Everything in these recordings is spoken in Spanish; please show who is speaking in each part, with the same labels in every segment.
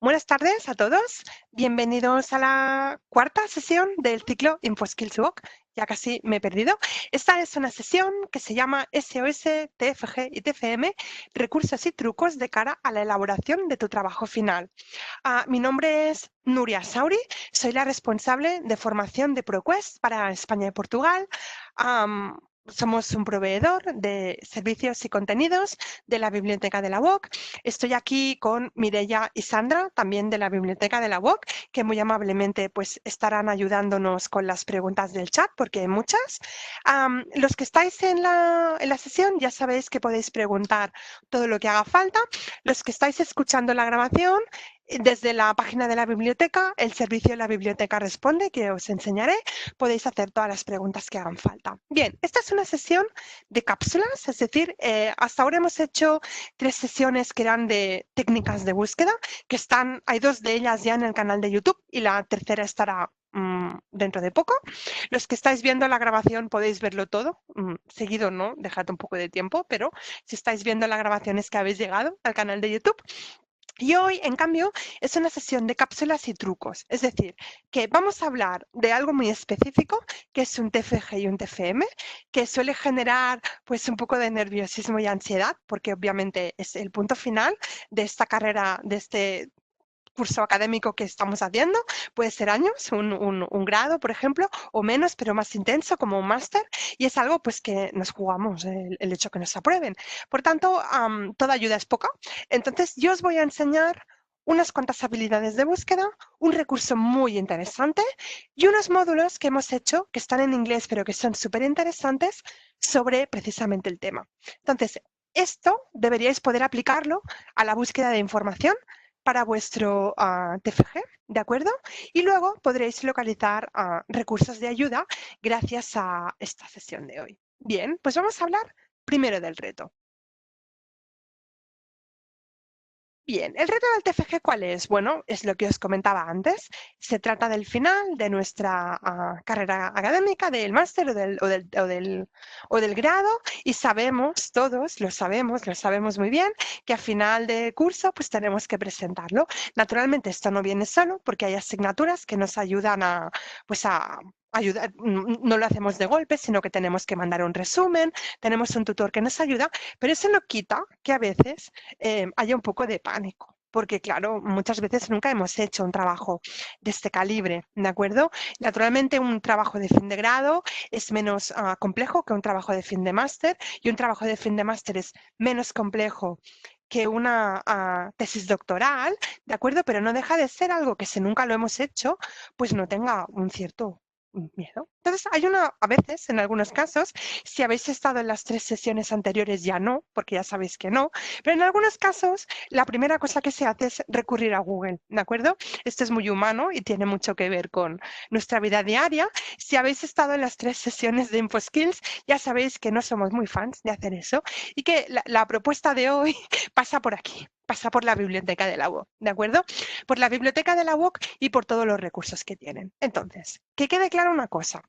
Speaker 1: Buenas tardes a todos. Bienvenidos a la cuarta sesión del ciclo InfoSkills Walk. Ya casi me he perdido. Esta es una sesión que se llama SOS, TFG y TFM, recursos y trucos de cara a la elaboración de tu trabajo final. Mi nombre es Nuria Sauri, soy la responsable de formación de ProQuest para España y Portugal. Somos un proveedor de servicios y contenidos de la Biblioteca de la UOC. Estoy aquí con Mireia y Sandra, también de la Biblioteca de la UOC, que muy amablemente pues, estarán ayudándonos con las preguntas del chat, porque hay muchas. Los que estáis en la sesión ya sabéis que podéis preguntar todo lo que haga falta. Los que estáis escuchando la grabación, desde la página de la biblioteca, el servicio de la biblioteca responde, que os enseñaré, podéis hacer todas las preguntas que hagan falta. Bien, esta es una sesión de cápsulas, es decir, hasta ahora hemos hecho 3 sesiones que eran de técnicas de búsqueda, hay 2 de ellas ya en el canal de YouTube y la tercera estará dentro de poco. Los que estáis viendo la grabación podéis verlo todo, seguido no, dejad un poco de tiempo, pero si estáis viendo la grabación es que habéis llegado al canal de YouTube. Y hoy, en cambio, es una sesión de cápsulas y trucos. Es decir, que vamos a hablar de algo muy específico, que es un TFG y un TFM, que suele generar pues un poco de nerviosismo y ansiedad, porque obviamente es el punto final de esta carrera, de este curso académico que estamos haciendo, puede ser años, un grado, por ejemplo, o menos, pero más intenso, como un máster, y es algo pues que nos jugamos el hecho que nos aprueben. Por tanto, toda ayuda es poca. Entonces, yo os voy a enseñar unas cuantas habilidades de búsqueda, un recurso muy interesante y unos módulos que hemos hecho, que están en inglés, pero que son súper interesantes, sobre precisamente el tema. Entonces, esto deberíais poder aplicarlo a la búsqueda de información para vuestro TFG, ¿de acuerdo? Y luego podréis localizar recursos de ayuda gracias a esta sesión de hoy. Bien, pues vamos a hablar primero del reto. Bien, ¿el reto del TFG cuál es? Bueno, es lo que os comentaba antes. Se trata del final de nuestra carrera académica, del máster o del grado, y sabemos, todos lo sabemos muy bien, que a final de curso pues tenemos que presentarlo. Naturalmente esto no viene solo porque hay asignaturas que nos ayudan pues a ayudar, no lo hacemos de golpe, sino que tenemos que mandar un resumen, tenemos un tutor que nos ayuda, pero eso no quita que a veces haya un poco de pánico. Porque, claro, muchas veces nunca hemos hecho un trabajo de este calibre, ¿de acuerdo? Naturalmente, un trabajo de fin de grado es menos complejo que un trabajo de fin de máster y un trabajo de fin de máster es menos complejo que una tesis doctoral, ¿de acuerdo? Pero no deja de ser algo que si nunca lo hemos hecho, pues no tenga un cierto miedo. Entonces, a veces, en algunos casos, si habéis estado en las 3 sesiones anteriores ya no, porque ya sabéis que no, pero en algunos casos la primera cosa que se hace es recurrir a Google, ¿de acuerdo? Esto es muy humano y tiene mucho que ver con nuestra vida diaria. Si habéis estado en las 3 sesiones de InfoSkills, ya sabéis que no somos muy fans de hacer eso y que la propuesta de hoy pasa por aquí, pasa por la biblioteca de la UOC, ¿de acuerdo? Por la biblioteca de la UOC y por todos los recursos que tienen. Entonces, que quede clara una cosa.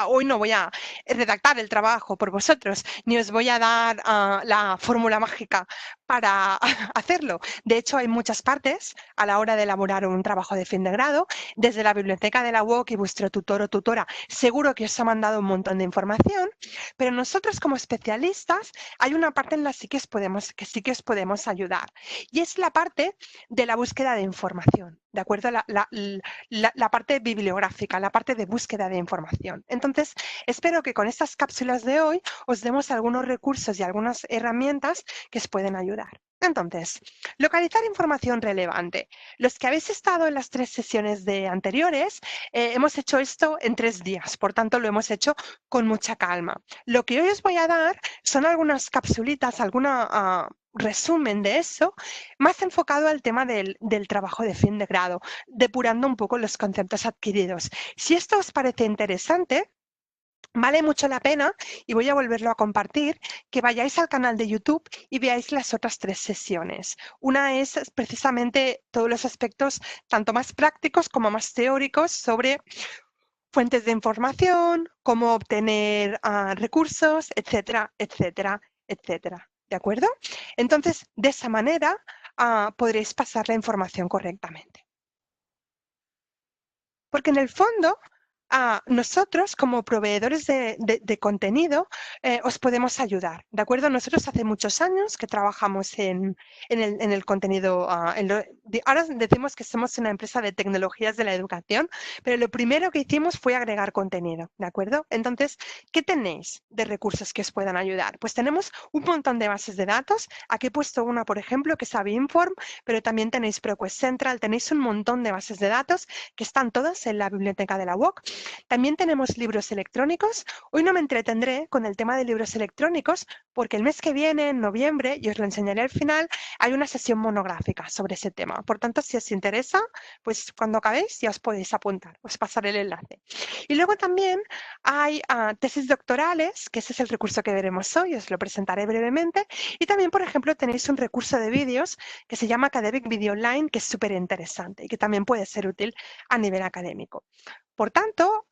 Speaker 1: Hoy no voy a redactar el trabajo por vosotros, ni os voy a dar la fórmula mágica para hacerlo. De hecho, hay muchas partes a la hora de elaborar un trabajo de fin de grado, desde la biblioteca de la UOC y vuestro tutor o tutora, seguro que os ha mandado un montón de información, pero nosotros como especialistas hay una parte en la que sí que os podemos ayudar, y es la parte de la búsqueda de información, ¿de acuerdo? La parte bibliográfica, la parte de búsqueda de información. Entonces, espero que con estas cápsulas de hoy os demos algunos recursos y algunas herramientas que os pueden ayudar. Entonces, localizar información relevante. Los que habéis estado en las 3 sesiones anteriores, hemos hecho esto en 3 días, por tanto lo hemos hecho con mucha calma. Lo que hoy os voy a dar son algunas capsulitas, alguna resumen de eso, más enfocado al tema del trabajo de fin de grado, depurando un poco los conceptos adquiridos. Si esto os parece interesante, vale mucho la pena, y voy a volverlo a compartir, que vayáis al canal de YouTube y veáis las otras 3 sesiones. Una es precisamente todos los aspectos tanto más prácticos como más teóricos sobre fuentes de información, cómo obtener recursos, etcétera, etcétera, etcétera. ¿De acuerdo? Entonces, de esa manera podréis pasar la información correctamente. Porque en el fondo, nosotros como proveedores de contenido os podemos ayudar, ¿de acuerdo? Nosotros hace muchos años que trabajamos en el contenido. Ahora decimos que somos una empresa de tecnologías de la educación, pero lo primero que hicimos fue agregar contenido, ¿de acuerdo? Entonces, ¿qué tenéis de recursos que os puedan ayudar? Pues tenemos un montón de bases de datos. Aquí he puesto una, por ejemplo, que es Avinform, pero también tenéis ProQuest Central, tenéis un montón de bases de datos que están todas en la biblioteca de la UOC. También tenemos libros electrónicos. Hoy no me entretendré con el tema de libros electrónicos porque el mes que viene, en noviembre, y os lo enseñaré al final, hay una sesión monográfica sobre ese tema. Por tanto, si os interesa, pues cuando acabéis ya os podéis apuntar, os pasaré el enlace. Y luego también hay tesis doctorales, que ese es el recurso que veremos hoy, os lo presentaré brevemente. Y también, por ejemplo, tenéis un recurso de vídeos que se llama Academic Video Online, que es súper interesante y que también puede ser útil a nivel académico. Por tanto,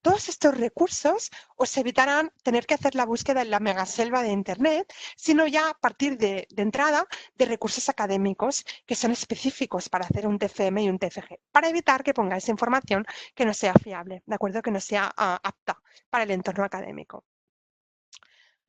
Speaker 1: todos estos recursos os evitarán tener que hacer la búsqueda en la megaselva de Internet, sino ya a partir de entrada de recursos académicos que son específicos para hacer un TFM y un TFG, para evitar que pongáis información que no sea fiable, ¿de acuerdo? Que no sea apta para el entorno académico.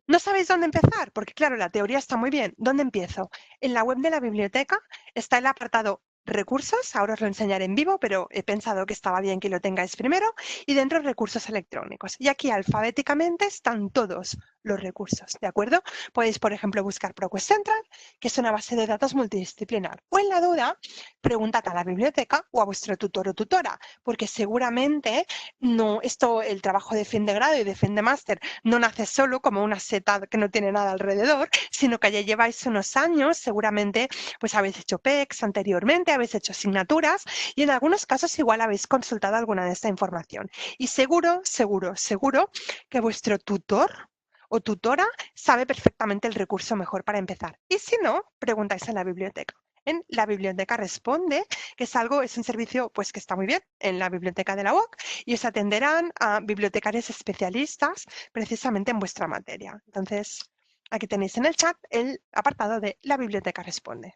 Speaker 1: ¿No sabéis dónde empezar? Porque claro, la teoría está muy bien. ¿Dónde empiezo? En la web de la biblioteca está el apartado recursos, ahora os lo enseñaré en vivo, pero he pensado que estaba bien que lo tengáis primero, y dentro recursos electrónicos. Y aquí alfabéticamente están todos los recursos, ¿de acuerdo? Podéis, por ejemplo, buscar ProQuest Central, que es una base de datos multidisciplinar. O en la duda, preguntad a la biblioteca o a vuestro tutor o tutora, porque seguramente el trabajo de fin de grado y de fin de máster no nace solo como una seta que no tiene nada alrededor, sino que ya lleváis unos años, seguramente pues habéis hecho PECs anteriormente, habéis hecho asignaturas y en algunos casos igual habéis consultado alguna de esta información. Y seguro, seguro, seguro que vuestro tutor o tutora sabe perfectamente el recurso mejor para empezar. Y si no, preguntáis en la biblioteca. En la biblioteca responde, que es un servicio pues que está muy bien en la biblioteca de la UOC y os atenderán a bibliotecarios especialistas precisamente en vuestra materia. Entonces, aquí tenéis en el chat el apartado de la biblioteca responde.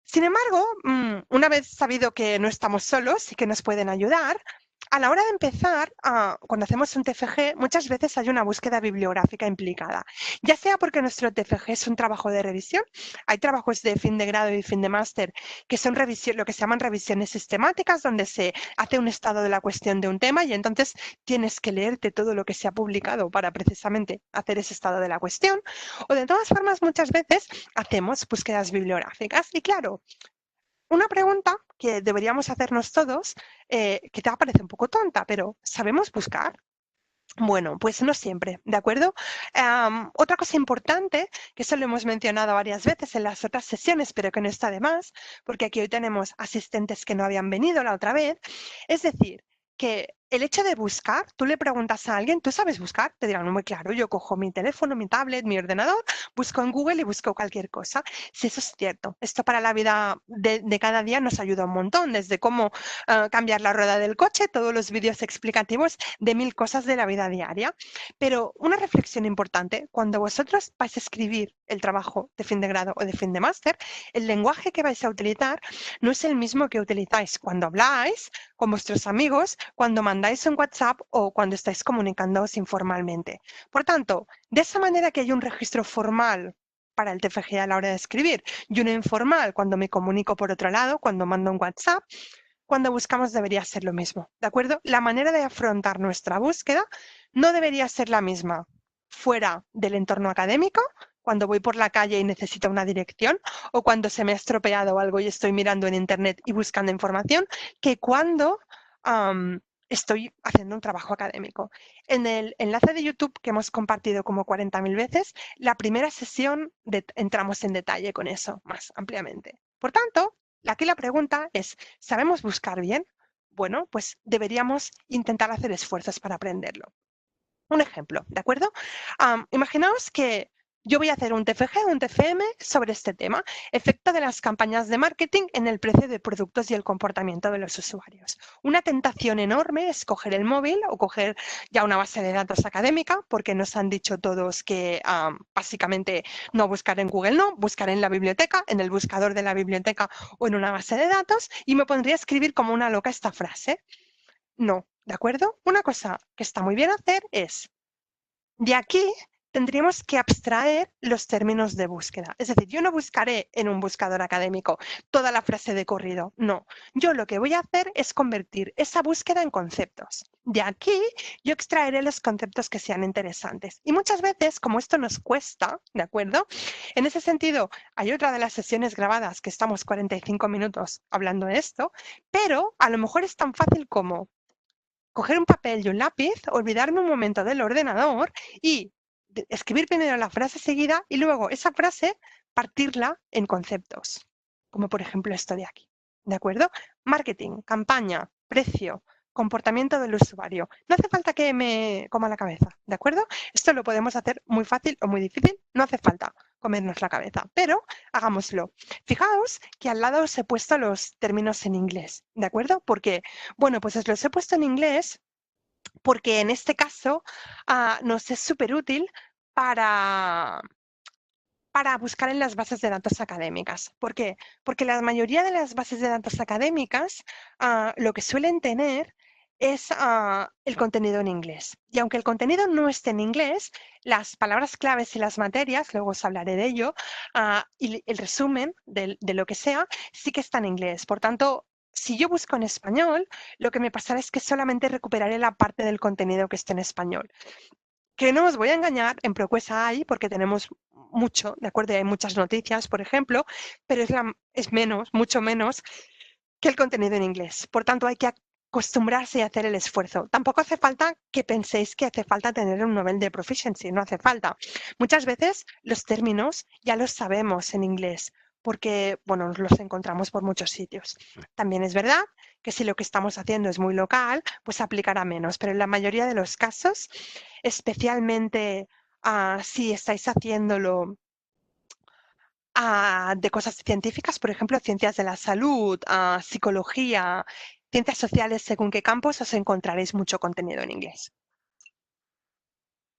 Speaker 1: Sin embargo, una vez sabido que no estamos solos y que nos pueden ayudar, a la hora de empezar, cuando hacemos un TFG, muchas veces hay una búsqueda bibliográfica implicada, ya sea porque nuestro TFG es un trabajo de revisión, hay trabajos de fin de grado y fin de máster que son lo que se llaman revisiones sistemáticas, donde se hace un estado de la cuestión de un tema y entonces tienes que leerte todo lo que se ha publicado para precisamente hacer ese estado de la cuestión, o de todas formas muchas veces hacemos búsquedas bibliográficas y claro, una pregunta que deberíamos hacernos todos, que te parece un poco tonta, pero ¿sabemos buscar? Bueno, pues no siempre, ¿de acuerdo? Otra cosa importante, que eso lo hemos mencionado varias veces en las otras sesiones, pero que no está de más, porque aquí hoy tenemos asistentes que no habían venido la otra vez, es decir, que el hecho de buscar, tú le preguntas a alguien, ¿tú sabes buscar? Te dirán, muy claro, yo cojo mi teléfono, mi tablet, mi ordenador, busco en Google y busco cualquier cosa. Si eso es cierto, esto para la vida de cada día nos ayuda un montón, desde cómo cambiar la rueda del coche, todos los vídeos explicativos de 1000 cosas de la vida diaria. Pero una reflexión importante, cuando vosotros vais a escribir el trabajo de fin de grado o de fin de máster, el lenguaje que vais a utilizar no es el mismo que utilizáis cuando habláis con vuestros amigos, cuando mandáis un WhatsApp o cuando estáis comunicándoos informalmente. Por tanto, de esa manera que hay un registro formal para el TFG a la hora de escribir y uno informal cuando me comunico por otro lado, cuando mando un WhatsApp, cuando buscamos debería ser lo mismo, ¿de acuerdo? La manera de afrontar nuestra búsqueda no debería ser la misma fuera del entorno académico, cuando voy por la calle y necesito una dirección, o cuando se me ha estropeado algo y estoy mirando en internet y buscando información, que cuando estoy haciendo un trabajo académico. En el enlace de YouTube que hemos compartido como 40.000 veces, la primera sesión entramos en detalle con eso más ampliamente. Por tanto, aquí la pregunta es, ¿sabemos buscar bien? Bueno, pues deberíamos intentar hacer esfuerzos para aprenderlo. Un ejemplo, ¿de acuerdo? Imaginaos que Yo voy a hacer un TFG, un TFM sobre este tema, efecto de las campañas de marketing en el precio de productos y el comportamiento de los usuarios. Una tentación enorme es coger el móvil o coger ya una base de datos académica, porque nos han dicho todos que básicamente no buscar en Google, no, buscar en la biblioteca, en el buscador de la biblioteca o en una base de datos, y me pondría a escribir como una loca esta frase. No, ¿de acuerdo? Una cosa que está muy bien hacer es, de aquí tendríamos que abstraer los términos de búsqueda. Es decir, yo no buscaré en un buscador académico toda la frase de corrido, no. Yo lo que voy a hacer es convertir esa búsqueda en conceptos. De aquí yo extraeré los conceptos que sean interesantes. Y muchas veces, como esto nos cuesta, ¿de acuerdo? En ese sentido, hay otra de las sesiones grabadas que estamos 45 minutos hablando de esto, pero a lo mejor es tan fácil como coger un papel y un lápiz, olvidarme un momento del ordenador y escribir primero la frase seguida y luego esa frase partirla en conceptos, como por ejemplo esto de aquí. ¿De acuerdo? Marketing, campaña, precio, comportamiento del usuario. No hace falta que me coma la cabeza, ¿de acuerdo? Esto lo podemos hacer muy fácil o muy difícil, no hace falta comernos la cabeza, pero hagámoslo. Fijaos que al lado os he puesto los términos en inglés, ¿de acuerdo? Porque, bueno, pues os los he puesto en inglés porque en este caso nos es súper útil para, para buscar en las bases de datos académicas. ¿Por qué? Porque la mayoría de las bases de datos académicas lo que suelen tener es el contenido en inglés. Y aunque el contenido no esté en inglés, las palabras claves y las materias, luego os hablaré de ello, y el resumen de lo que sea, sí que está en inglés. Por tanto, si yo busco en español, lo que me pasará es que solamente recuperaré la parte del contenido que esté en español. Que no os voy a engañar, en ProQuest hay, porque tenemos mucho, ¿de acuerdo? Y hay muchas noticias, por ejemplo, pero es menos, mucho menos que el contenido en inglés. Por tanto, hay que acostumbrarse y hacer el esfuerzo. Tampoco hace falta que penséis que hace falta tener un nivel de proficiency, no hace falta. Muchas veces los términos ya los sabemos en inglés porque, bueno, los encontramos por muchos sitios. También es verdad que si lo que estamos haciendo es muy local, pues aplicará menos, pero en la mayoría de los casos, especialmente si estáis haciéndolo de cosas científicas, por ejemplo, ciencias de la salud, psicología, ciencias sociales, según qué campos, os encontraréis mucho contenido en inglés.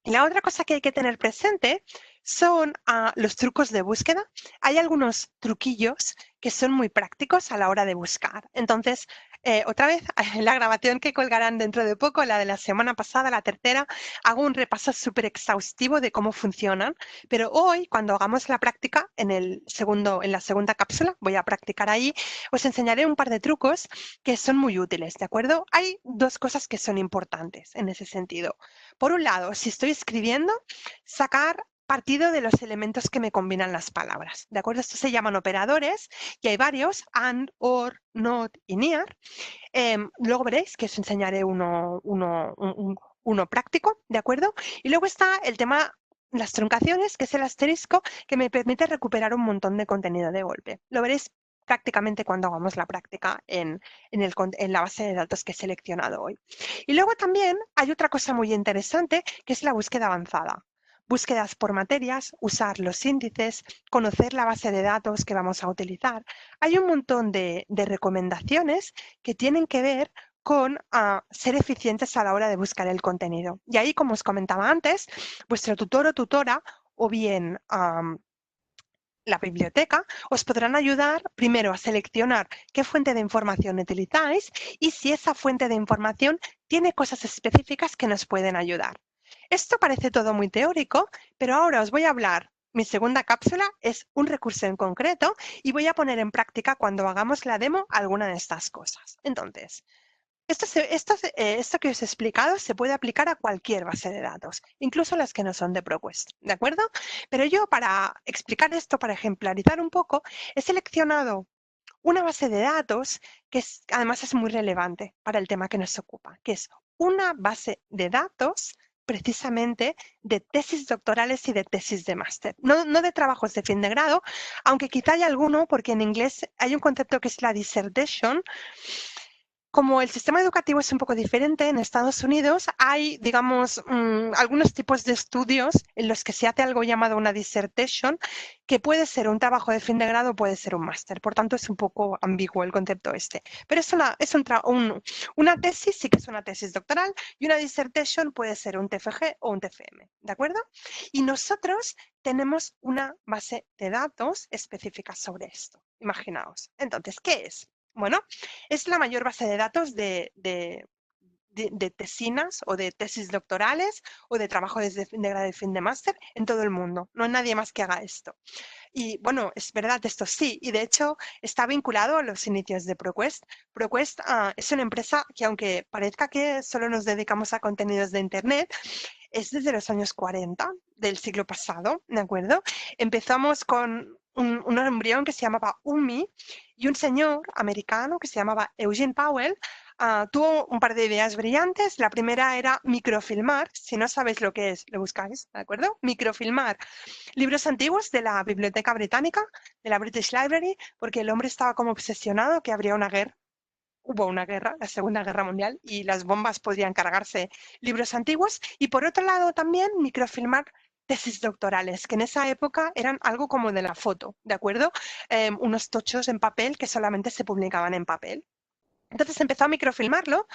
Speaker 1: Y la otra cosa que hay que tener presente son los trucos de búsqueda. Hay algunos truquillos que son muy prácticos a la hora de buscar. Entonces, otra vez, en la grabación que colgarán dentro de poco, la de la semana pasada, la tercera, hago un repaso súper exhaustivo de cómo funcionan. Pero hoy, cuando hagamos la práctica, en la segunda cápsula, voy a practicar ahí, os enseñaré un par de trucos que son muy útiles, ¿de acuerdo? Hay dos cosas que son importantes en ese sentido. Por un lado, si estoy escribiendo, sacar partido de los elementos que me combinan las palabras, ¿de acuerdo? Estos se llaman operadores y hay varios, and, or, not y near. Luego veréis que os enseñaré uno práctico, ¿de acuerdo? Y luego está el tema, las truncaciones, que es el asterisco, que me permite recuperar un montón de contenido de golpe. Lo veréis prácticamente cuando hagamos la práctica en la base de datos que he seleccionado hoy. Y luego también hay otra cosa muy interesante, que es la búsqueda avanzada. Búsquedas por materias, usar los índices, conocer la base de datos que vamos a utilizar. Hay un montón de recomendaciones que tienen que ver con ser eficientes a la hora de buscar el contenido. Y ahí, como os comentaba antes, vuestro tutor o tutora o bien la biblioteca os podrán ayudar primero a seleccionar qué fuente de información utilizáis y si esa fuente de información tiene cosas específicas que nos pueden ayudar. Esto parece todo muy teórico, pero ahora os voy a hablar. Mi segunda cápsula es un recurso en concreto y voy a poner en práctica cuando hagamos la demo alguna de estas cosas. Entonces, esto que os he explicado se puede aplicar a cualquier base de datos, incluso las que no son de ProQuest, ¿de acuerdo? Pero yo, para explicar esto, para ejemplarizar un poco, he seleccionado una base de datos que además es muy relevante para el tema que nos ocupa, que es una base de datos precisamente de tesis doctorales y de tesis de máster, no de trabajos de fin de grado, aunque quizá haya alguno, porque en inglés hay un concepto que es la dissertation, como el sistema educativo es un poco diferente en Estados Unidos, hay, digamos, algunos tipos de estudios en los que se hace algo llamado una dissertation, que puede ser un trabajo de fin de grado o puede ser un máster. Por tanto, es un poco ambiguo el concepto este. Pero una tesis sí que es una tesis doctoral y una dissertation puede ser un TFG o un TFM, ¿de acuerdo? Y nosotros tenemos una base de datos específica sobre esto. Imaginaos. Entonces, ¿qué es? Bueno, es la mayor base de datos de tesinas o de tesis doctorales o de trabajo de fin de grado y fin de máster en todo el mundo. No hay nadie más que haga esto. Y bueno, es verdad, esto sí, y de hecho está vinculado a los inicios de ProQuest. ProQuest es una empresa que, aunque parezca que solo nos dedicamos a contenidos de Internet, es desde los años 40 del siglo pasado, ¿de acuerdo? Empezamos con un embrión que se llamaba UMI y un señor americano que se llamaba Eugene Powell tuvo un par de ideas brillantes. La primera era microfilmar. Si no sabéis lo que es, lo buscáis, ¿de acuerdo? Microfilmar libros antiguos de la Biblioteca Británica, de la British Library, porque el hombre estaba como obsesionado que habría una guerra. Hubo una guerra, la Segunda Guerra Mundial, y las bombas podrían cargarse libros antiguos. Y por otro lado también microfilmar tesis doctorales, que en esa época eran algo como de la foto, ¿de acuerdo? Unos tochos en papel que solamente se publicaban en papel. Entonces empezó a microfilmarlo,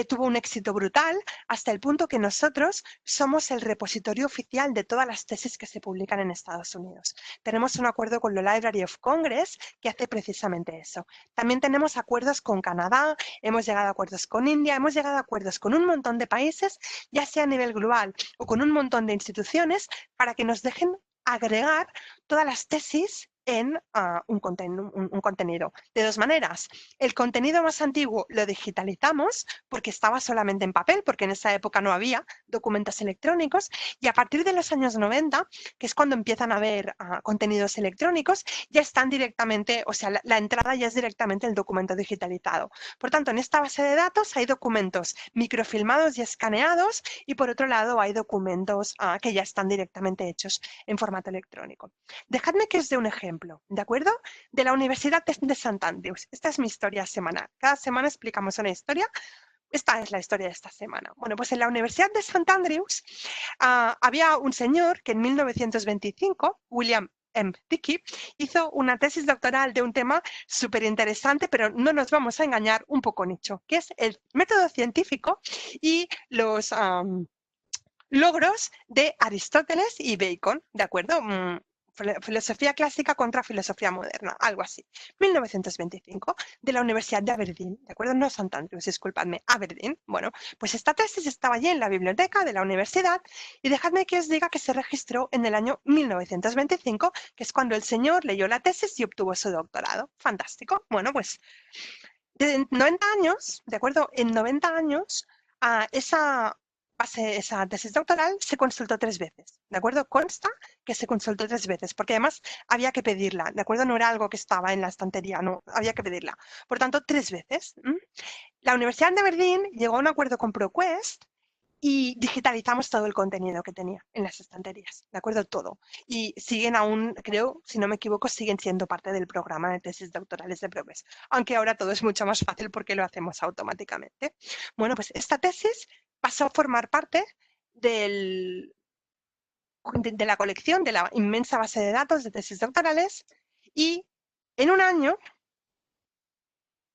Speaker 1: tuvo un éxito brutal hasta el punto que nosotros somos el repositorio oficial de todas las tesis que se publican en Estados Unidos. Tenemos un acuerdo con la Library of Congress que hace precisamente eso. También tenemos acuerdos con Canadá, hemos llegado a acuerdos con India, hemos llegado a acuerdos con un montón de países, ya sea a nivel global o con un montón de instituciones, para que nos dejen agregar todas las tesis en un contenido. De dos maneras, el contenido más antiguo lo digitalizamos porque estaba solamente en papel, porque en esa época no había documentos electrónicos, y a partir de los años 90, que es cuando empiezan a haber contenidos electrónicos, ya están directamente, o sea, la entrada ya es directamente el documento digitalizado. Por tanto, en esta base de datos hay documentos microfilmados y escaneados, y por otro lado hay documentos que ya están directamente hechos en formato electrónico. Dejadme que os dé un ejemplo, ¿de acuerdo? De la Universidad de St. Andrews. Esta es mi historia semanal. Cada semana explicamos una historia. Esta es la historia de esta semana. Bueno, pues en la Universidad de St. Andrews había un señor que en 1925, William M. Dickey, hizo una tesis doctoral de un tema súper interesante, pero no nos vamos a engañar, un poco nicho, que es el método científico y los logros de Aristóteles y Bacon, ¿de acuerdo? Filosofía clásica contra filosofía moderna, algo así. 1925, de la Universidad de Aberdeen, ¿de acuerdo? No St. Andrews, disculpadme, Aberdeen. Bueno, pues esta tesis estaba allí en la biblioteca de la universidad y dejadme que os diga que se registró en el año 1925, que es cuando el señor leyó la tesis y obtuvo su doctorado. Fantástico. Bueno, pues de 90 años, ¿de acuerdo? En 90 años, esa tesis doctoral se consultó 3 veces, ¿de acuerdo? Consta que se consultó 3 veces, porque además había que pedirla, ¿de acuerdo? No era algo que estaba en la estantería, no, había que pedirla. Por tanto, 3 veces. La Universidad de Aberdeen llegó a un acuerdo con ProQuest y digitalizamos todo el contenido que tenía en las estanterías, ¿de acuerdo? Todo. Y siguen aún, creo, si no me equivoco, siguen siendo parte del programa de tesis doctorales de ProQuest, aunque ahora todo es mucho más fácil porque lo hacemos automáticamente. Bueno, pues esta tesis pasó a formar parte de la colección de la inmensa base de datos de tesis doctorales y en un año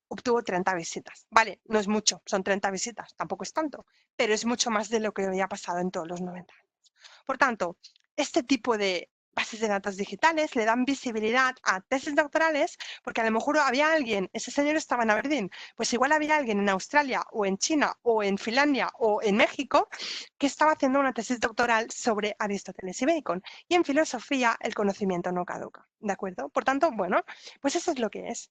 Speaker 1: obtuvo 30 visitas. Vale, no es mucho, son 30 visitas, tampoco es tanto, pero es mucho más de lo que había pasado en todos los 90 años. Por tanto, este tipo de bases de datos digitales le dan visibilidad a tesis doctorales porque a lo mejor había alguien, ese señor estaba en Aberdeen, pues igual había alguien en Australia o en China o en Finlandia o en México que estaba haciendo una tesis doctoral sobre Aristóteles y Bacon. Y en filosofía el conocimiento no caduca, ¿de acuerdo? Por tanto, bueno, pues eso es lo que es.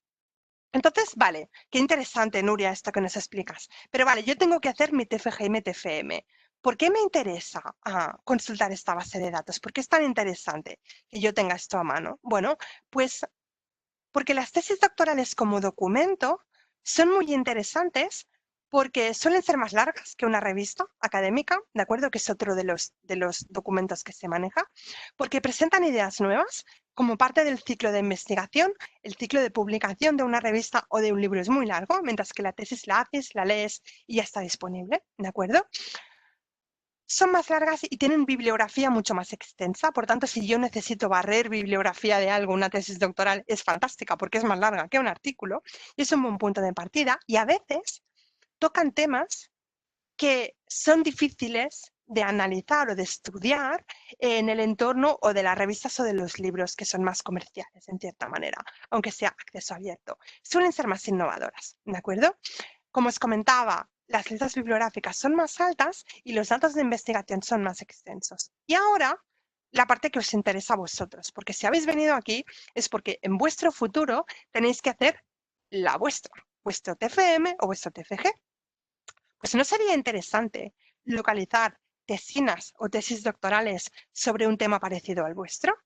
Speaker 1: Entonces, vale, qué interesante, Nuria, esto que nos explicas. Pero vale, yo tengo que hacer mi TFG y mi TFM. ¿Por qué me interesa consultar esta base de datos? ¿Por qué es tan interesante que yo tenga esto a mano? Bueno, pues porque las tesis doctorales como documento son muy interesantes porque suelen ser más largas que una revista académica, ¿de acuerdo? Que es otro de los documentos que se maneja, porque presentan ideas nuevas, como parte del ciclo de investigación, el ciclo de publicación de una revista o de un libro es muy largo, mientras que la tesis la haces, la lees y ya está disponible, ¿de acuerdo? Son más largas y tienen bibliografía mucho más extensa, por tanto, si yo necesito barrer bibliografía de algo, una tesis doctoral es fantástica porque es más larga que un artículo y es un buen punto de partida y a veces tocan temas que son difíciles de analizar o de estudiar en el entorno o de las revistas o de los libros que son más comerciales, en cierta manera, aunque sea acceso abierto. Suelen ser más innovadoras, ¿de acuerdo? Como os comentaba, las listas bibliográficas son más altas y los datos de investigación son más extensos. Y ahora, la parte que os interesa a vosotros, porque si habéis venido aquí es porque en vuestro futuro tenéis que hacer la vuestra, vuestro TFM o vuestro TFG. Pues ¿no sería interesante localizar tesinas o tesis doctorales sobre un tema parecido al vuestro?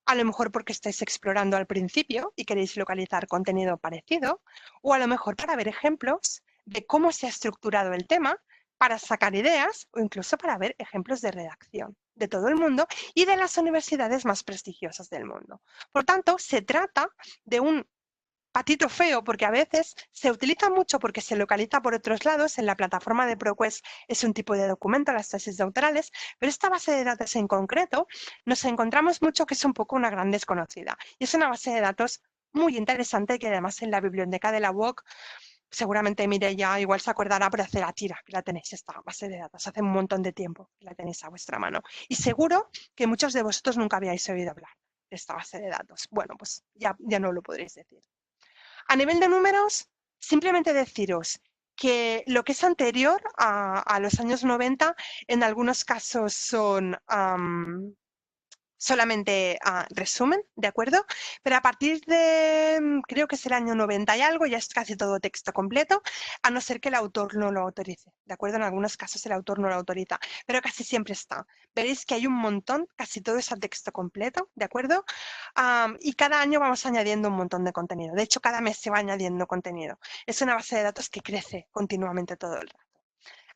Speaker 1: A lo mejor porque estáis explorando al principio y queréis localizar contenido parecido, o a lo mejor para ver ejemplos de cómo se ha estructurado el tema, para sacar ideas o incluso para ver ejemplos de redacción de todo el mundo y de las universidades más prestigiosas del mundo. Por tanto, se trata de un patito feo, porque a veces se utiliza mucho porque se localiza por otros lados. En la plataforma de ProQuest es un tipo de documento, las tesis doctorales, pero esta base de datos en concreto nos encontramos mucho que es un poco una gran desconocida. Y es una base de datos muy interesante que además en la biblioteca de la UOC, seguramente Mireia igual se acordará, pero hace la tira que la tenéis esta base de datos, hace un montón de tiempo que la tenéis a vuestra mano. Y seguro que muchos de vosotros nunca habíais oído hablar de esta base de datos. Bueno, pues ya no lo podréis decir. A nivel de números, simplemente deciros que lo que es anterior a los años 90, en algunos casos son solamente resumen, ¿de acuerdo? Pero a partir de, creo que es el año 90 y algo, ya es casi todo texto completo, a no ser que el autor no lo autorice, ¿de acuerdo? En algunos casos el autor no lo autoriza, pero casi siempre está. Veréis que hay un montón, casi todo es a texto completo, ¿de acuerdo? Y cada año vamos añadiendo un montón de contenido. De hecho, cada mes se va añadiendo contenido. Es una base de datos que crece continuamente todo el rato.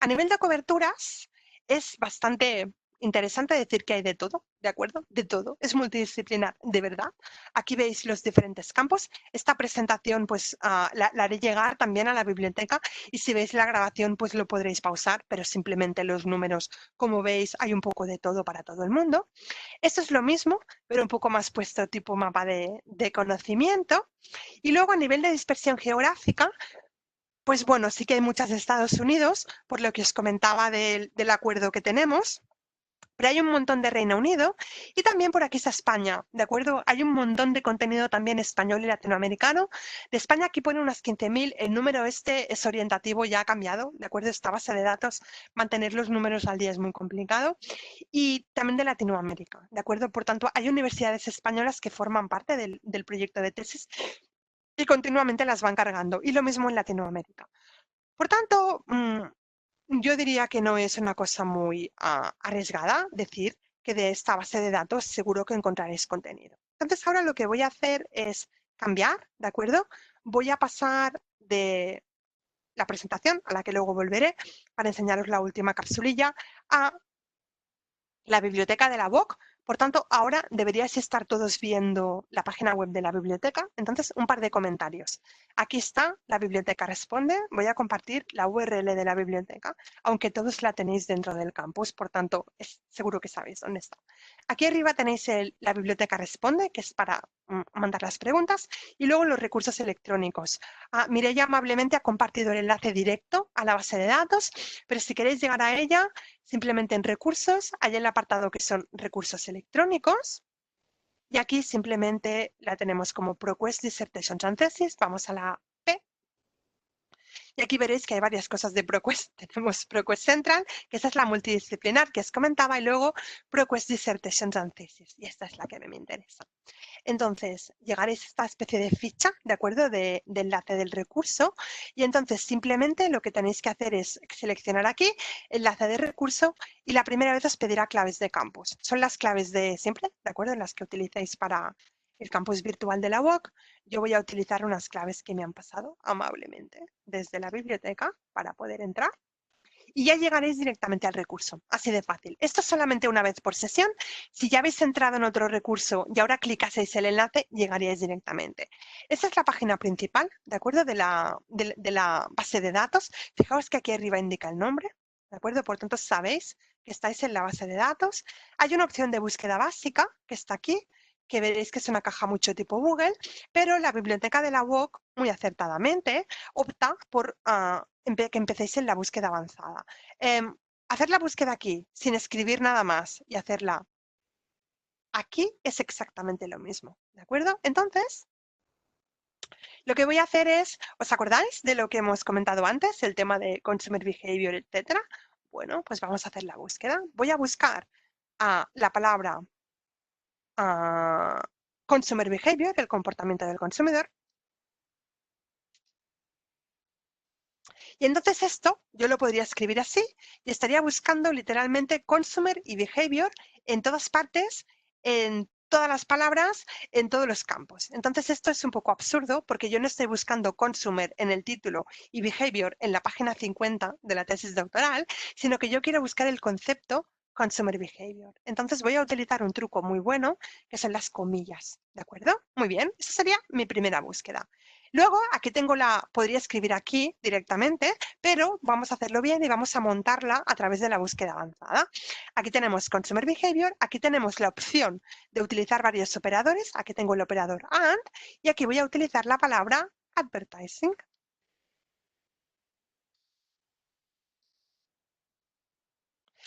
Speaker 1: A nivel de coberturas, es bastante interesante decir que hay de todo, ¿de acuerdo? De todo, es multidisciplinar, de verdad. Aquí veis los diferentes campos. Esta presentación pues la haré llegar también a la biblioteca y si veis la grabación pues lo podréis pausar, pero simplemente los números, como veis, hay un poco de todo para todo el mundo. Esto es lo mismo, pero un poco más puesto tipo mapa de conocimiento. Y luego a nivel de dispersión geográfica, pues bueno, sí que hay muchas de Estados Unidos, por lo que os comentaba del acuerdo que tenemos, pero hay un montón de Reino Unido y también por aquí está España, ¿de acuerdo? Hay un montón de contenido también español y latinoamericano. De España aquí pone unas 15.000, el número este es orientativo, ya ha cambiado, ¿de acuerdo? Esta base de datos, mantener los números al día es muy complicado. Y también de Latinoamérica, ¿de acuerdo? Por tanto, hay universidades españolas que forman parte del proyecto de tesis y continuamente las van cargando. Y lo mismo en Latinoamérica. Por tanto, yo diría que no es una cosa muy arriesgada decir que de esta base de datos seguro que encontraréis contenido. Entonces, ahora lo que voy a hacer es cambiar, ¿de acuerdo? Voy a pasar de la presentación, a la que luego volveré, para enseñaros la última capsulilla, a la biblioteca de la BOC. Por tanto, ahora deberíais estar todos viendo la página web de la biblioteca. Entonces, un par de comentarios. Aquí está, la biblioteca responde. Voy a compartir la URL de la biblioteca, aunque todos la tenéis dentro del campus, por tanto, seguro que sabéis dónde está. Aquí arriba tenéis la biblioteca responde, que es para mandar las preguntas, y luego los recursos electrónicos. Mireia amablemente ha compartido el enlace directo a la base de datos, pero si queréis llegar a ella, simplemente en recursos, hay el apartado que son recursos electrónicos y aquí simplemente la tenemos como ProQuest Dissertations and Thesis. Vamos a la P y aquí veréis que hay varias cosas de ProQuest. Tenemos ProQuest Central, que esa es la multidisciplinar que os comentaba, y luego ProQuest Dissertations and Thesis, y esta es la que me interesa. Entonces, llegaréis a esta especie de ficha, ¿de acuerdo?, de enlace del recurso, y entonces simplemente lo que tenéis que hacer es seleccionar aquí enlace de recurso y la primera vez os pedirá claves de campus. Son las claves de siempre, ¿de acuerdo?, las que utilicéis para el campus virtual de la UOC. Yo voy a utilizar unas claves que me han pasado amablemente desde la biblioteca para poder entrar. y ya llegaréis directamente al recurso. Así de fácil. Esto es solamente una vez por sesión. Si ya habéis entrado en otro recurso y ahora clicaseis el enlace, llegaríais directamente. Esta es la página principal, ¿de acuerdo? De la base de datos. Fijaos que aquí arriba indica el nombre, ¿de acuerdo? Por tanto, sabéis que estáis en la base de datos. Hay una opción de búsqueda básica que está aquí, que veréis que es una caja mucho tipo Google, pero la biblioteca de la UOC, muy acertadamente, opta por que empecéis en la búsqueda avanzada. Hacer la búsqueda aquí, sin escribir nada más, y hacerla aquí es exactamente lo mismo, ¿de acuerdo? Entonces, lo que voy a hacer es, ¿os acordáis de lo que hemos comentado antes, el tema de consumer behavior, etcétera? Bueno, pues vamos a hacer la búsqueda. Voy a buscar la palabra consumer behavior, el comportamiento del consumidor. Y entonces esto yo lo podría escribir así y estaría buscando literalmente consumer y behavior en todas partes, en todas las palabras, en todos los campos. Entonces esto es un poco absurdo porque yo no estoy buscando consumer en el título y behavior en la página 50 de la tesis doctoral, sino que yo quiero buscar el concepto consumer behavior. Entonces voy a utilizar un truco muy bueno que son las comillas, ¿de acuerdo? Muy bien, esa sería mi primera búsqueda. Luego, aquí tengo podría escribir aquí directamente, pero vamos a hacerlo bien y vamos a montarla a través de la búsqueda avanzada. Aquí tenemos Consumer Behavior, aquí tenemos la opción de utilizar varios operadores, aquí tengo el operador AND y aquí voy a utilizar la palabra Advertising.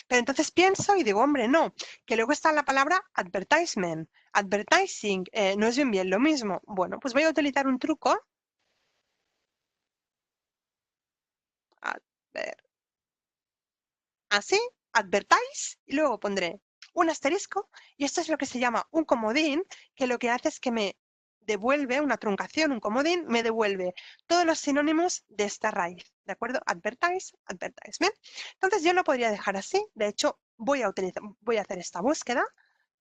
Speaker 1: Pero entonces pienso y digo, hombre, no, que luego está la palabra Advertisement, Advertising, no es bien lo mismo. Bueno, pues voy a utilizar un truco. Así, advertise, y luego pondré un asterisco, y esto es lo que se llama un comodín, que lo que hace es que me devuelve una truncación, un comodín, me devuelve todos los sinónimos de esta raíz, ¿de acuerdo? Advertise, advertisement. Entonces yo lo podría dejar así, de hecho voy a hacer esta búsqueda,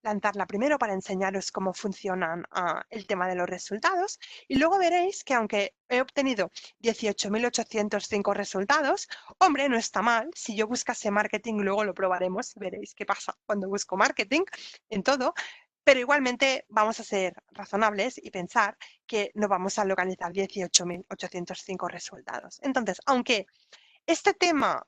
Speaker 1: lanzarla primero para enseñaros cómo funcionan el tema de los resultados y luego veréis que aunque he obtenido 18.805 resultados, hombre, no está mal. Si yo buscase marketing, luego lo probaremos y veréis qué pasa cuando busco marketing en todo. Pero igualmente vamos a ser razonables y pensar que no vamos a localizar 18.805 resultados. Entonces, aunque este tema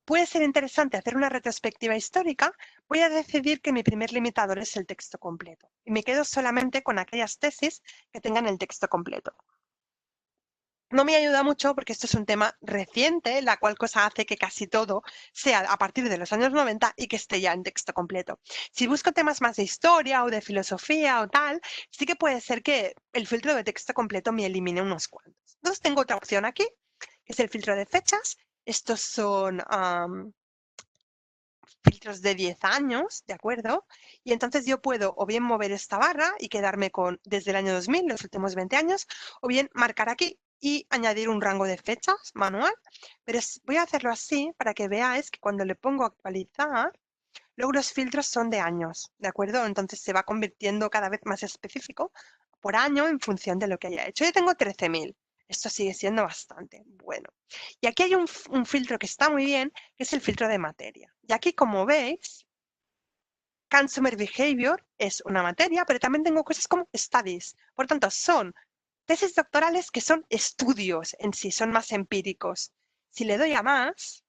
Speaker 1: puede ser interesante hacer una retrospectiva histórica, voy a decidir que mi primer limitador es el texto completo y me quedo solamente con aquellas tesis que tengan el texto completo. No me ayuda mucho porque esto es un tema reciente, la cual cosa hace que casi todo sea a partir de los años 90 y que esté ya en texto completo. Si busco temas más de historia o de filosofía o tal, sí que puede ser que el filtro de texto completo me elimine unos cuantos. Entonces tengo otra opción aquí, que es el filtro de fechas. Estos son filtros de 10 años, ¿de acuerdo? Y entonces yo puedo o bien mover esta barra y quedarme con desde el año 2000, los últimos 20 años, o bien marcar aquí y añadir un rango de fechas manual. Pero voy a hacerlo así para que veáis que cuando le pongo actualizar, luego los filtros son de años, ¿de acuerdo? Entonces se va convirtiendo cada vez más específico por año en función de lo que haya hecho. Yo tengo 13.000. Esto sigue siendo bastante bueno. Y aquí hay un filtro que está muy bien, que es el filtro de materia. Y aquí, como veis, Consumer Behavior es una materia, pero también tengo cosas como Studies. Por tanto, son tesis doctorales que son estudios en sí, son más empíricos. Si le doy a más,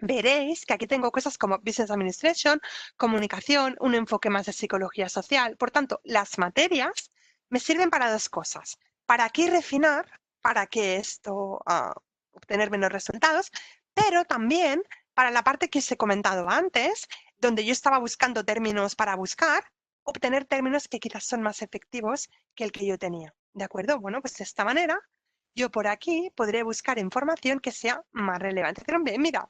Speaker 1: veréis que aquí tengo cosas como Business Administration, comunicación, un enfoque más de psicología social. Por tanto, las materias me sirven para dos cosas. Para aquí refinar, para que esto, obtener menos resultados, pero también para la parte que os he comentado antes, donde yo estaba buscando términos para buscar, obtener términos que quizás son más efectivos que el que yo tenía. ¿De acuerdo? Bueno, pues de esta manera, yo por aquí podré buscar información que sea más relevante. Pero mira,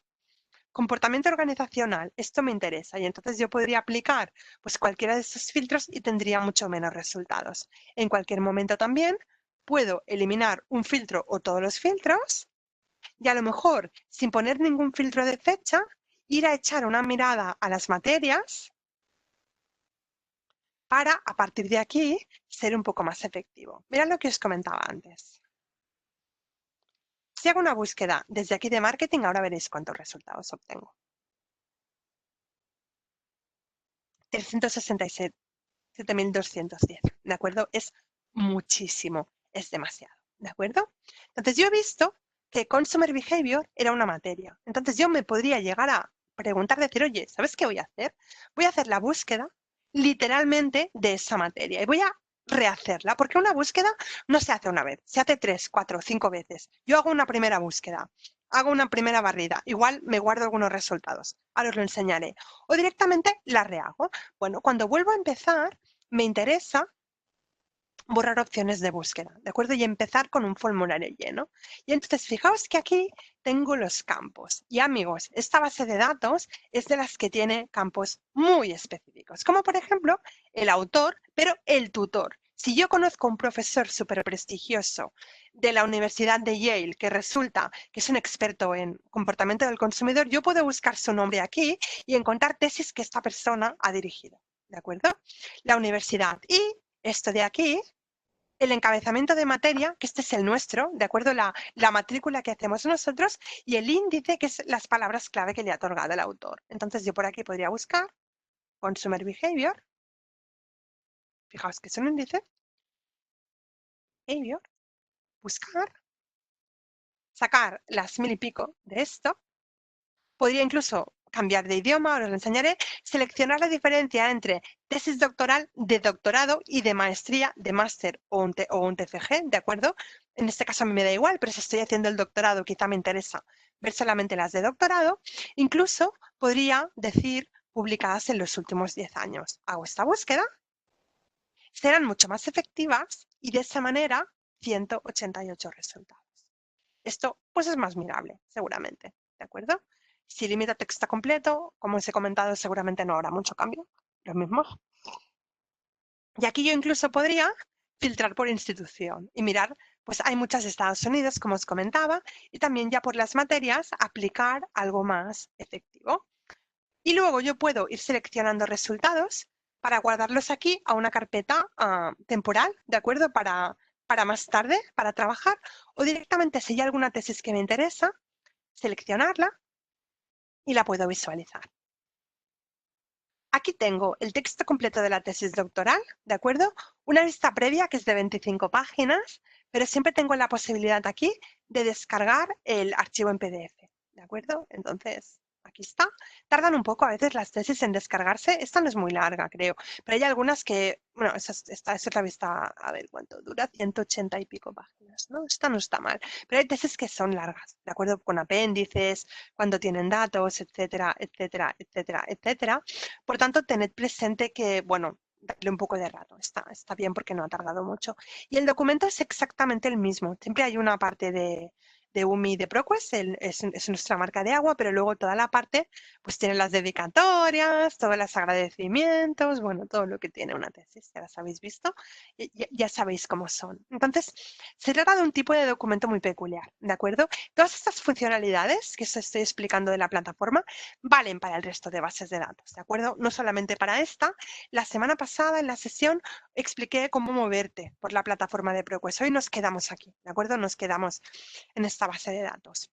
Speaker 1: comportamiento organizacional, esto me interesa y entonces yo podría aplicar pues cualquiera de estos filtros y tendría mucho menos resultados. En cualquier momento también puedo eliminar un filtro o todos los filtros y a lo mejor sin poner ningún filtro de fecha ir a echar una mirada a las materias para a partir de aquí ser un poco más efectivo. Mirad lo que os comentaba antes. Si hago una búsqueda desde aquí de marketing, ahora veréis cuántos resultados obtengo. 367.210, ¿de acuerdo? Es muchísimo, es demasiado, ¿de acuerdo? Entonces yo he visto que Consumer Behavior era una materia. Entonces yo me podría llegar a preguntar, decir, oye, ¿sabes qué voy a hacer? Voy a hacer la búsqueda literalmente de esa materia y voy a rehacerla, porque una búsqueda no se hace una vez, se hace 3, 4, 5 veces. Yo hago una primera búsqueda, hago una primera barrida, igual me guardo algunos resultados, ahora os lo enseñaré, o directamente la rehago. Bueno, cuando vuelvo a empezar, me interesa borrar opciones de búsqueda, ¿de acuerdo? Y empezar con un formulario lleno. Y entonces, fijaos que aquí tengo los campos. Y amigos, esta base de datos es de las que tiene campos muy específicos, como por ejemplo el autor, pero el tutor. Si yo conozco a un profesor súper prestigioso de la Universidad de Yale que resulta que es un experto en comportamiento del consumidor, yo puedo buscar su nombre aquí y encontrar tesis que esta persona ha dirigido, ¿de acuerdo? La universidad. Y esto de aquí, el encabezamiento de materia, que este es el nuestro, ¿de acuerdo? La matrícula que hacemos nosotros, y el índice, que es las palabras clave que le ha otorgado el autor. Entonces yo por aquí podría buscar Consumer Behavior. Fijaos que es un índice. Behavior. Buscar. Sacar las 1000 y pico de esto. Podría incluso cambiar de idioma, ahora os lo enseñaré, seleccionar la diferencia entre tesis doctoral de doctorado y de maestría, de máster o un TFG, ¿de acuerdo? En este caso a mí me da igual, pero si estoy haciendo el doctorado quizá me interesa ver solamente las de doctorado. Incluso podría decir publicadas en los últimos 10 años. Hago esta búsqueda, serán mucho más efectivas y de esa manera 188 resultados. Esto pues es más mirable, seguramente, ¿de acuerdo? Si limita texto completo, como os he comentado, seguramente no habrá mucho cambio, lo mismo. Y aquí yo incluso podría filtrar por institución y mirar, pues hay muchas de Estados Unidos, como os comentaba, y también ya por las materias aplicar algo más efectivo. Y luego yo puedo ir seleccionando resultados para guardarlos aquí a una carpeta temporal, ¿de acuerdo? Para más tarde, para trabajar, o directamente si hay alguna tesis que me interesa, seleccionarla y la puedo visualizar. Aquí tengo el texto completo de la tesis doctoral, ¿de acuerdo? Una vista previa que es de 25 páginas, pero siempre tengo la posibilidad aquí de descargar el archivo en PDF, ¿de acuerdo? Entonces, aquí está. Tardan un poco a veces las tesis en descargarse. Esta no es muy larga, creo, pero hay algunas que, bueno, esta es la vista, a ver cuánto dura, 180 y pico páginas, ¿no? Esta no está mal, pero hay tesis que son largas, ¿de acuerdo? Con apéndices, cuando tienen datos, etcétera, etcétera, etcétera, etcétera. Por tanto, tened presente que, bueno, darle un poco de rato, está bien porque no ha tardado mucho. Y el documento es exactamente el mismo. Siempre hay una parte de UMI de ProQuest, es nuestra marca de agua, pero luego toda la parte, pues tiene las dedicatorias, todos los agradecimientos, bueno, todo lo que tiene una tesis, ya las habéis visto, ya sabéis cómo son. Entonces, se trata de un tipo de documento muy peculiar, ¿de acuerdo? Todas estas funcionalidades que os estoy explicando de la plataforma valen para el resto de bases de datos, ¿de acuerdo? No solamente para esta. La semana pasada en la sesión expliqué cómo moverte por la plataforma de ProQuest. Hoy nos quedamos aquí, ¿de acuerdo? Nos quedamos en esta base de datos.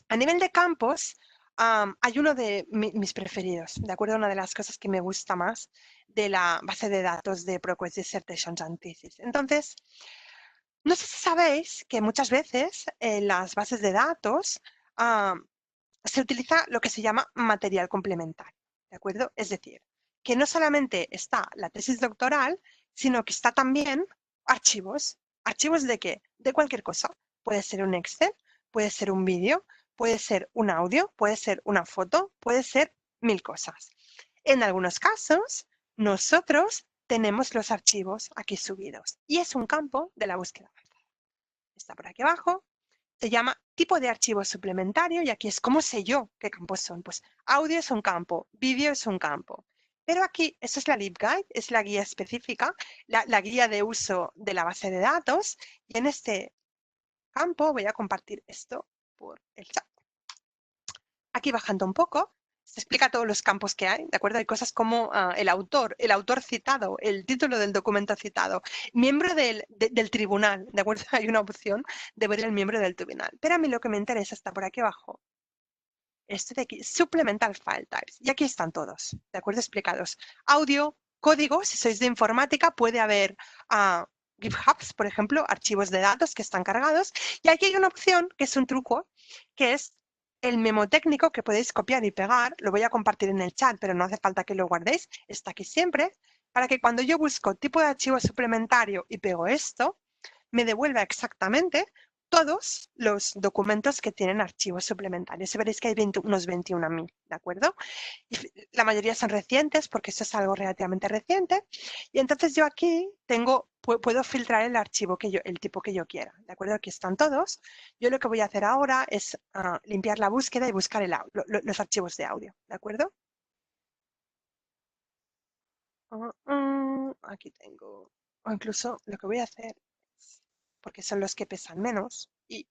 Speaker 1: A nivel de campos, hay uno de mis preferidos, ¿de acuerdo? Una de las cosas que me gusta más de la base de datos de ProQuest Dissertations and Thesis. Entonces, no sé si sabéis que muchas veces en las bases de datos se utiliza lo que se llama material complementario, ¿de acuerdo? Es decir, que no solamente está la tesis doctoral, sino que está también archivos. ¿Archivos de qué? De cualquier cosa. Puede ser un Excel, puede ser un vídeo, puede ser un audio, puede ser una foto, puede ser 1000 cosas. En algunos casos, nosotros tenemos los archivos aquí subidos y es un campo de la búsqueda. Está por aquí abajo. Se llama tipo de archivo suplementario y aquí es cómo sé yo qué campos son. Pues audio es un campo, vídeo es un campo. Pero aquí, esto es la LibGuide, es la guía específica, la guía de uso de la base de datos. Y en este campo voy a compartir esto por el chat. Aquí bajando un poco, Se explica todos los campos que hay, ¿de acuerdo? Hay cosas como el autor citado, el título del documento citado, miembro del tribunal, ¿de acuerdo? Hay una opción de ver el miembro del tribunal. Pero a mí lo que me interesa está por aquí abajo. Este de aquí, Supplemental File Types. Y aquí están todos, ¿de acuerdo? Explicados. Audio, código, si sois de informática, puede haber GitHubs, por ejemplo, archivos de datos que están cargados. Y aquí hay una opción que es un truco, que es el memotécnico que podéis copiar y pegar. Lo voy a compartir en el chat, pero no hace falta que lo guardéis. Está aquí siempre, para que cuando yo busco tipo de archivo suplementario y pego esto, me devuelva exactamente todos los documentos que tienen archivos suplementarios. Y veréis que hay unos 21.000, ¿de acuerdo? Y la mayoría son recientes porque esto es algo relativamente reciente. Y entonces yo aquí puedo filtrar el archivo el tipo que yo quiera, ¿de acuerdo? Aquí están todos. Yo lo que voy a hacer ahora es limpiar la búsqueda y buscar los archivos de audio, ¿de acuerdo? Aquí tengo, o incluso lo que voy a hacer, porque son los que pesan menos, y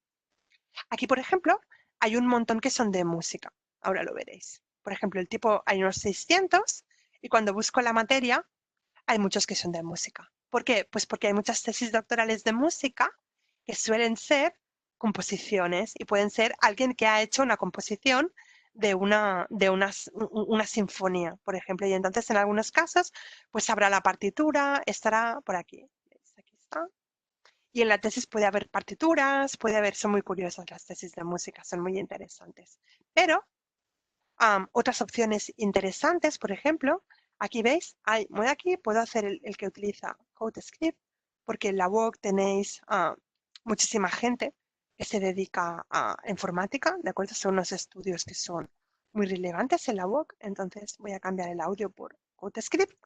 Speaker 1: aquí, por ejemplo, hay un montón que son de música. Ahora lo veréis. Por ejemplo, el tipo, hay unos 600 y cuando busco la materia, hay muchos que son de música. ¿Por qué? Pues porque hay muchas tesis doctorales de música que suelen ser composiciones y pueden ser alguien que ha hecho una composición de una sinfonía, por ejemplo. Y entonces, en algunos casos, pues habrá la partitura, estará por aquí. ¿Veis? Aquí está. Y en la tesis puede haber partituras, son muy curiosas las tesis de música, son muy interesantes. Pero otras opciones interesantes, por ejemplo, aquí veis, voy aquí, puedo hacer el que utiliza CodeScript, porque en la UOC tenéis muchísima gente que se dedica a informática, ¿de acuerdo? Son unos estudios que son muy relevantes en la UOC, entonces voy a cambiar el audio por CodeScript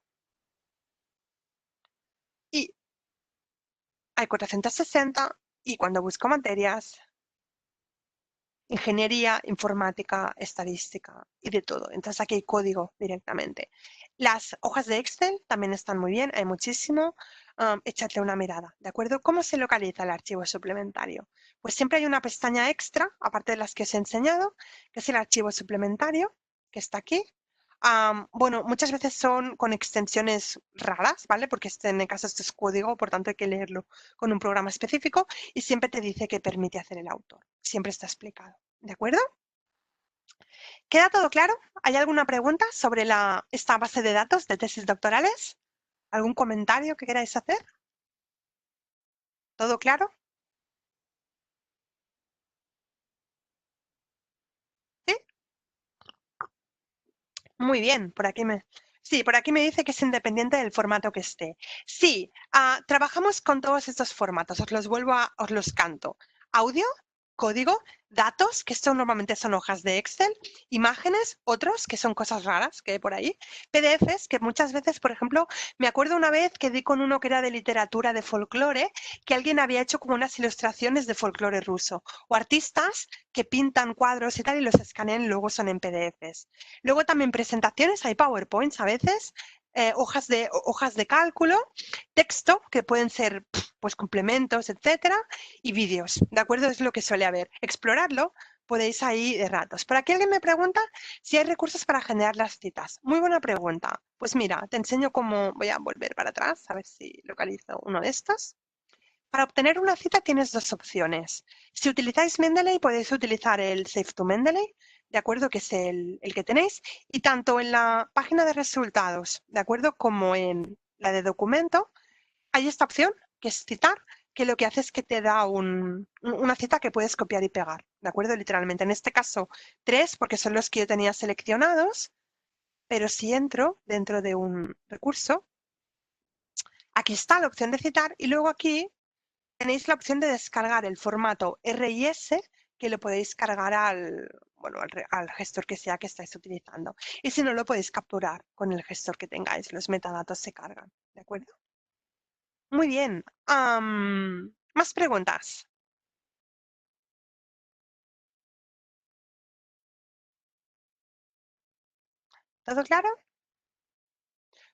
Speaker 1: y hay 460 y cuando busco materias ingeniería, informática, estadística y de todo. Entonces aquí hay código directamente. Las hojas de Excel también están muy bien, hay muchísimo. Échate una mirada, ¿de acuerdo? ¿Cómo se localiza el archivo suplementario? Pues siempre hay una pestaña extra, aparte de las que os he enseñado, que es el archivo suplementario, que está aquí. Bueno, muchas veces son con extensiones raras, ¿vale? Porque en el caso esto es código, por tanto hay que leerlo con un programa específico y siempre te dice que permite hacer el autor. Siempre está explicado. ¿De acuerdo? ¿Queda todo claro? ¿Hay alguna pregunta sobre esta base de datos de tesis doctorales? ¿Algún comentario que queráis hacer? ¿Todo claro? ¿Sí? Muy bien, Sí, por aquí me dice que es independiente del formato que esté. Sí, trabajamos con todos estos formatos, os los canto. Audio, código, datos, que esto normalmente son hojas de Excel, imágenes, otros que son cosas raras que hay por ahí, PDFs, que muchas veces, por ejemplo, me acuerdo una vez que di con uno que era de literatura de folclore, que alguien había hecho como unas ilustraciones de folclore ruso, o artistas que pintan cuadros y tal y los escanean y luego son en PDFs. Luego también presentaciones, hay PowerPoints a veces, hojas de cálculo, texto, que pueden ser pues complementos, etcétera, y vídeos, ¿de acuerdo? Es lo que suele haber. Explorarlo, podéis ahí de ratos. Por aquí alguien me pregunta si hay recursos para generar las citas. Muy buena pregunta. Pues mira, te enseño cómo, voy a volver para atrás, a ver si localizo uno de estos. Para obtener una cita tienes dos opciones. Si utilizáis Mendeley, podéis utilizar el Save to Mendeley, ¿de acuerdo? Que es el que tenéis. Y tanto en la página de resultados, ¿de acuerdo? Como en la de documento, hay esta opción, que es citar, que lo que hace es que te da una cita que puedes copiar y pegar, ¿de acuerdo? Literalmente. En este caso, 3, porque son los que yo tenía seleccionados, pero si entro dentro de un recurso, aquí está la opción de citar y luego aquí tenéis la opción de descargar el formato RIS que lo podéis cargar al gestor que sea que estáis utilizando. Y si no, lo podéis capturar con el gestor que tengáis. Los metadatos se cargan. ¿De acuerdo? Muy bien. ¿Más preguntas? ¿Todo claro?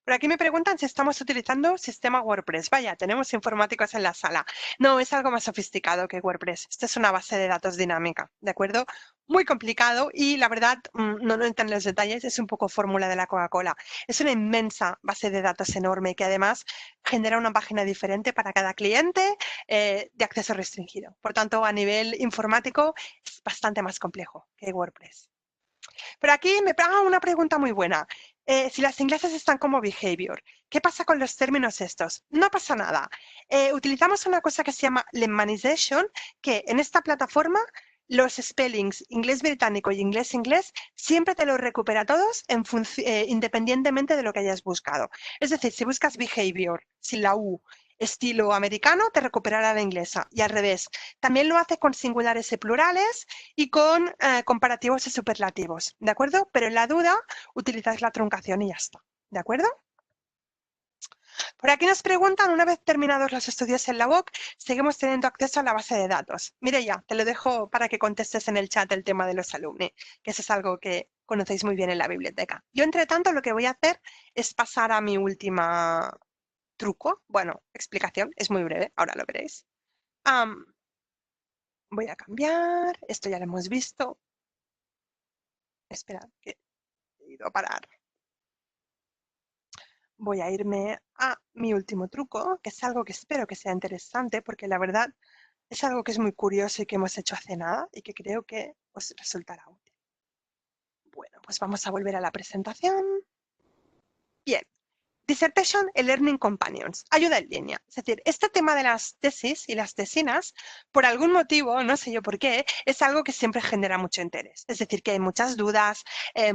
Speaker 1: Por aquí me preguntan si estamos utilizando sistema WordPress. Vaya, tenemos informáticos en la sala. No, es algo más sofisticado que WordPress. Esta es una base de datos dinámica, ¿de acuerdo? Muy complicado y la verdad, no entran en los detalles, es un poco fórmula de la Coca-Cola. Es una inmensa base de datos enorme que además genera una página diferente para cada cliente de acceso restringido. Por tanto, a nivel informático es bastante más complejo que WordPress. Pero aquí me hagan una pregunta muy buena. Si las inglesas están como behavior, ¿qué pasa con los términos estos? No pasa nada. Utilizamos una cosa que se llama lemmanization, que en esta plataforma los spellings inglés británico y inglés siempre te los recupera todos independientemente de lo que hayas buscado. Es decir, si buscas behavior sin la U, estilo americano, te recuperará la inglesa y al revés. También lo hace con singulares y plurales y con comparativos y superlativos, ¿de acuerdo? Pero en la duda utilizáis la truncación y ya está, ¿de acuerdo? Por aquí nos preguntan, una vez terminados los estudios en la UOC, seguimos teniendo acceso a la base de datos. Mireia, te lo dejo para que contestes en el chat el tema de los alumni, que eso es algo que conocéis muy bien en la biblioteca. Yo, entre tanto, lo que voy a hacer es pasar a mi última truco, bueno, explicación, es muy breve, ahora lo veréis. Voy a cambiar, esto ya lo hemos visto. Esperad, que he ido a parar. Voy a irme a mi último truco, que es algo que espero que sea interesante, porque la verdad es algo que es muy curioso y que hemos hecho hace nada y que creo que os resultará útil. Bueno, pues vamos a volver a la presentación. Bien. Dissertation and Learning Companions, ayuda en línea. Es decir, este tema de las tesis y las tesinas, por algún motivo, no sé yo por qué, es algo que siempre genera mucho interés. Es decir, que hay muchas dudas,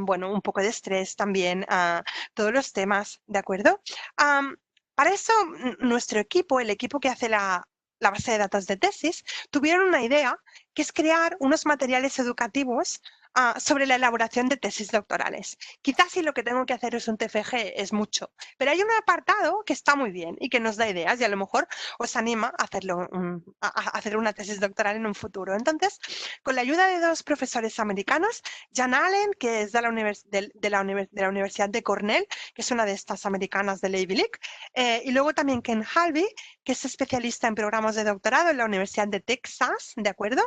Speaker 1: bueno, un poco de estrés también, todos los temas, ¿de acuerdo? Para eso, nuestro equipo, el equipo que hace la base de datos de tesis, tuvieron una idea, que es crear unos materiales educativos sobre la elaboración de tesis doctorales. Quizás si lo que tengo que hacer es un TFG es mucho, pero hay un apartado que está muy bien y que nos da ideas y a lo mejor os anima a hacerlo, a hacer una tesis doctoral en un futuro. Entonces, con la ayuda de dos profesores americanos, Jan Allen, que es de la Universidad de Cornell, que es una de estas americanas de Ivy League, y luego también Ken Halvey, que es especialista en programas de doctorado en la Universidad de Texas, ¿de acuerdo?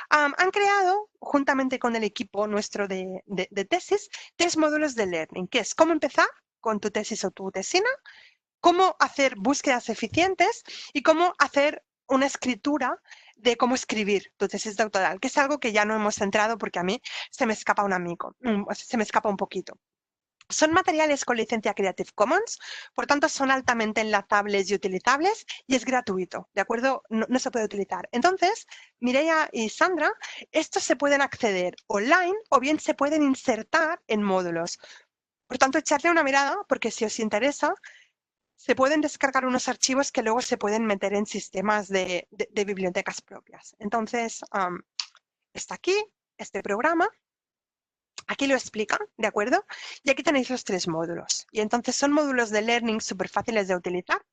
Speaker 1: Han creado, juntamente con el equipo nuestro de tesis, 3 módulos de learning, que es cómo empezar con tu tesis o tu tesina, cómo hacer búsquedas eficientes y cómo hacer una escritura de cómo escribir tu tesis doctoral, que es algo que ya no hemos centrado porque a mí se me escapa se me escapa un poquito. Son materiales con licencia Creative Commons, por tanto son altamente enlazables y utilizables y es gratuito, ¿de acuerdo? No se puede utilizar. Entonces, Mireia y Sandra, estos se pueden acceder online o bien se pueden insertar en módulos. Por tanto, echarle una mirada porque si os interesa, se pueden descargar unos archivos que luego se pueden meter en sistemas de bibliotecas propias. Entonces, está aquí este programa. Aquí lo explica, ¿de acuerdo? Y aquí tenéis los 3 módulos. Y entonces son módulos de learning súper fáciles de utilizar,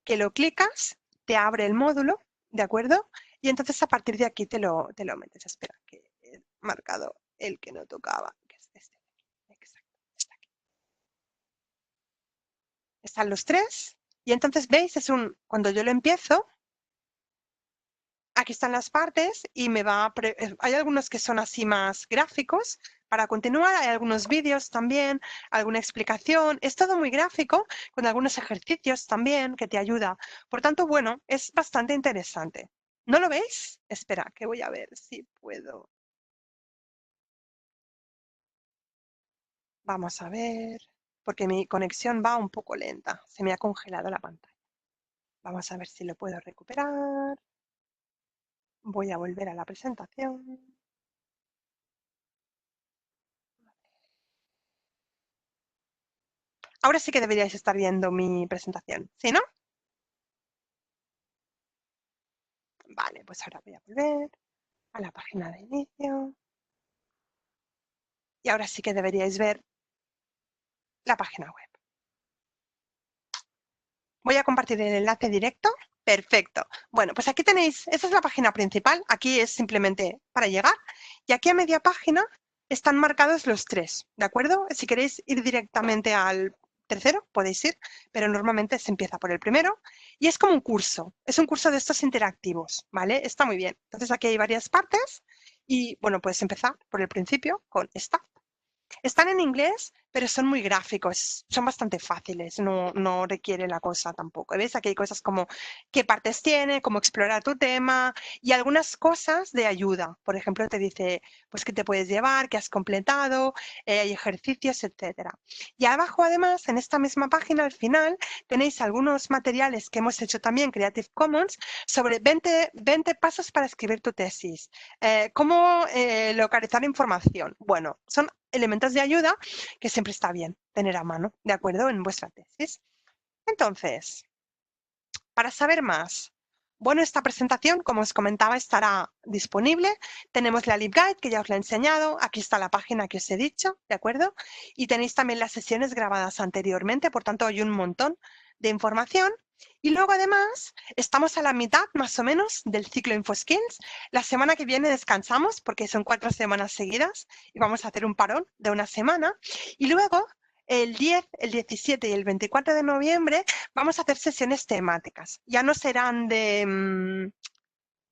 Speaker 1: que lo clicas, te abre el módulo, ¿de acuerdo? Y entonces a partir de aquí te lo metes. Espera, que he marcado el que no tocaba, que es este. Exacto, está aquí. Están los 3. Y entonces, ¿veis? Cuando yo lo empiezo, aquí están las partes y hay algunos que son así más gráficos. Para continuar, hay algunos vídeos también, alguna explicación. Es todo muy gráfico, con algunos ejercicios también que te ayuda. Por tanto, bueno, es bastante interesante. ¿No lo veis? Espera, que voy a ver si puedo. Vamos a ver, porque mi conexión va un poco lenta. Se me ha congelado la pantalla. Vamos a ver si lo puedo recuperar. Voy a volver a la presentación. Ahora sí que deberíais estar viendo mi presentación, ¿sí, no? Vale, pues ahora voy a volver a la página de inicio. Y ahora sí que deberíais ver la página web. Voy a compartir el enlace directo. Perfecto. Bueno, pues aquí tenéis, esta es la página principal. Aquí es simplemente para llegar. Y aquí a media página están marcados los 3, ¿de acuerdo? Si queréis ir directamente al tercero podéis ir, pero normalmente se empieza por el primero y es como un curso de estos interactivos, ¿vale? Está muy bien. Entonces aquí hay varias partes y bueno, puedes empezar por el principio con esta. Están en inglés, pero son muy gráficos, son bastante fáciles, no requiere la cosa tampoco. ¿Ves? Aquí hay cosas como qué partes tiene, cómo explorar tu tema y algunas cosas de ayuda. Por ejemplo, te dice pues qué te puedes llevar, qué has completado, hay ejercicios, etcétera. Y abajo, además, en esta misma página, al final, tenéis algunos materiales que hemos hecho también Creative Commons sobre 20 pasos para escribir tu tesis, cómo localizar información. Bueno, son elementos de ayuda que siempre está bien tener a mano, ¿de acuerdo? En vuestra tesis. Entonces, para saber más, bueno, esta presentación, como os comentaba, estará disponible. Tenemos la LibGuide, que ya os la he enseñado. Aquí está la página que os he dicho, ¿de acuerdo? Y tenéis también las sesiones grabadas anteriormente, por tanto, hay un montón de información. Y luego, además, estamos a la mitad, más o menos, del ciclo InfoSkills. La semana que viene descansamos, porque son 4 semanas seguidas, y vamos a hacer un parón de una semana. Y luego, el 10, el 17 y el 24 de noviembre, vamos a hacer sesiones temáticas. Ya no serán de,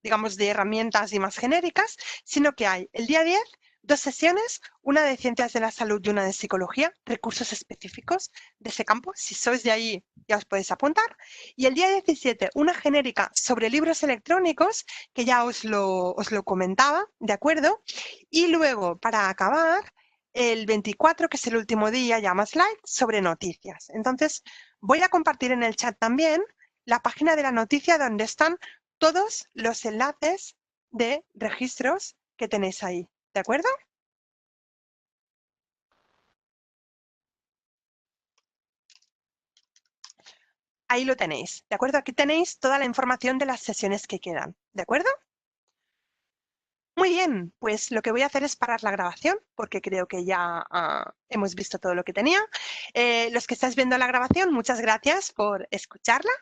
Speaker 1: digamos, de herramientas y más genéricas, sino que hay el día 10, 2 sesiones, una de ciencias de la salud y una de psicología, recursos específicos de ese campo. Si sois de ahí, ya os podéis apuntar. Y el día 17, una genérica sobre libros electrónicos, que ya os lo comentaba, ¿de acuerdo? Y luego, para acabar, el 24, que es el último día, ya más light, sobre noticias. Entonces, voy a compartir en el chat también la página de la noticia donde están todos los enlaces de registros que tenéis ahí, ¿de acuerdo? Ahí lo tenéis, ¿de acuerdo? Aquí tenéis toda la información de las sesiones que quedan, ¿de acuerdo? Muy bien, pues lo que voy a hacer es parar la grabación porque creo que ya hemos visto todo lo que tenía. Los que estáis viendo la grabación, muchas gracias por escucharla